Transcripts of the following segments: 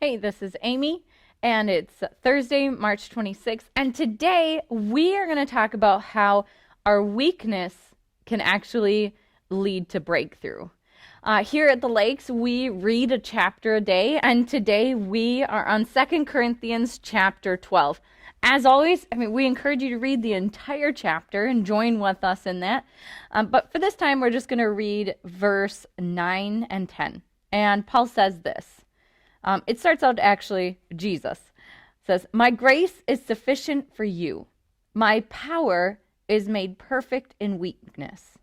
Hey, this is Amy, and it's Thursday, March 26th. And today we are going to talk about how our weakness can actually lead to breakthrough. Here at the Lakes, we read a chapter a day, and today we are on 2 Corinthians chapter 12. As always, we encourage you to read the entire chapter and join with us in that. But for this time, we're just going to read verse 9 and 10. And Paul says this. It starts out actually, Jesus says, "My grace is sufficient for you. My power is made perfect in weakness."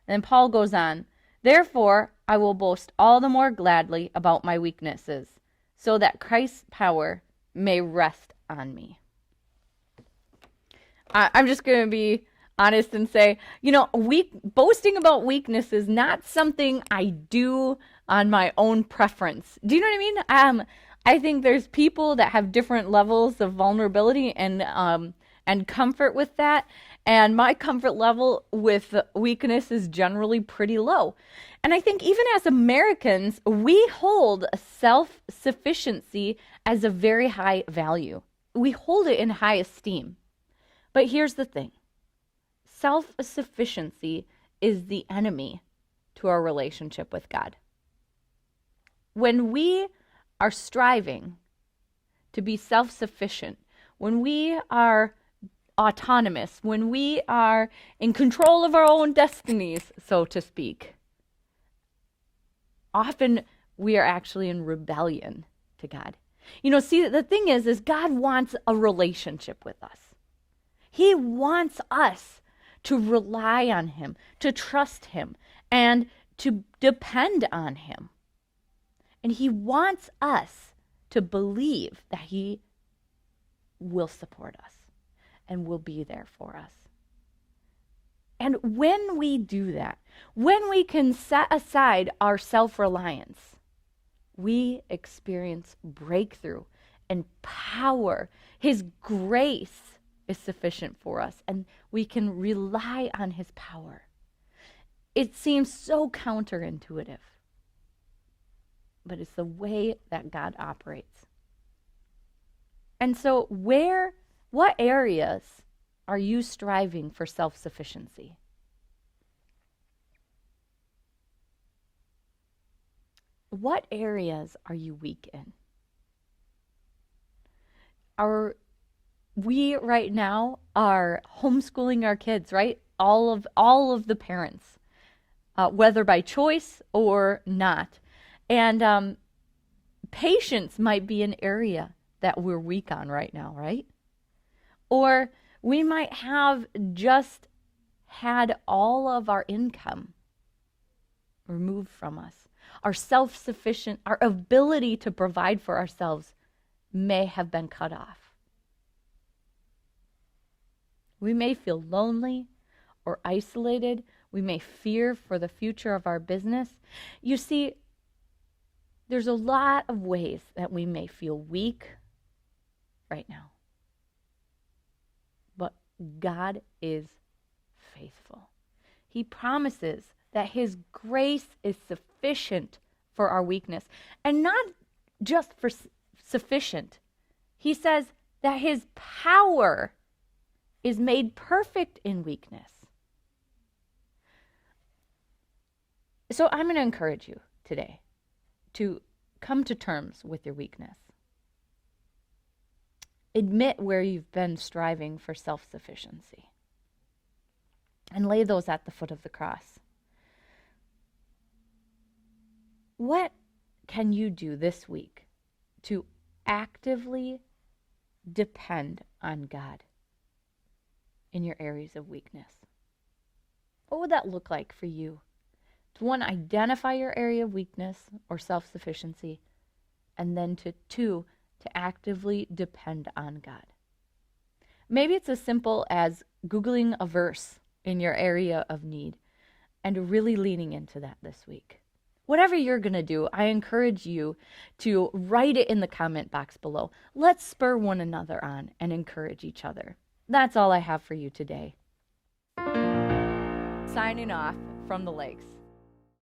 And then Paul goes on, "Therefore, I will boast all the more gladly about my weaknesses, so that Christ's power may rest on me." I'm just going to be honest and say, boasting about weakness is not something I do on my own preference. Do you know what I mean? I think there's people that have different levels of vulnerability and comfort with that. And my comfort level with weakness is generally pretty low. And I think even as Americans, we hold self-sufficiency as a very high value. We hold it in high esteem. But here's the thing. Self-sufficiency is the enemy to our relationship with God. When we are striving to be self-sufficient, when we are autonomous, when we are in control of our own destinies, so to speak, often we are actually in rebellion to God. See, the thing is God wants a relationship with us. He wants us to rely on him, to trust him, and to depend on him. And he wants us to believe that he will support us and will be there for us. And when we do that, when we can set aside our self-reliance, we experience breakthrough and power. His grace is sufficient for us, and we can rely on his power. It seems so counterintuitive, but it's the way that God operates. And so what areas are you striving for self-sufficiency? What areas are you weak in? We right now are homeschooling our kids, right? All of the parents, whether by choice or not. And patience might be an area that we're weak on right now, right? Or we might have just had all of our income removed from us. Our self-sufficient, our ability to provide for ourselves may have been cut off. We may feel lonely or isolated. We may fear for the future of our business. You see, there's a lot of ways that we may feel weak right now. But God is faithful. He promises that his grace is sufficient for our weakness. And not just for sufficient. He says that his power is made perfect in weakness. So I'm going to encourage you today to come to terms with your weakness. Admit where you've been striving for self-sufficiency and lay those at the foot of the cross. What can you do this week to actively depend on God in your areas of weakness? What would that look like for you? To one, identify your area of weakness or self-sufficiency, and then two, to actively depend on God. Maybe it's as simple as Googling a verse in your area of need and really leaning into that this week. Whatever you're going to do, I encourage you to write it in the comment box below. Let's spur one another on and encourage each other. That's all I have for you today. Signing off from the Lakes.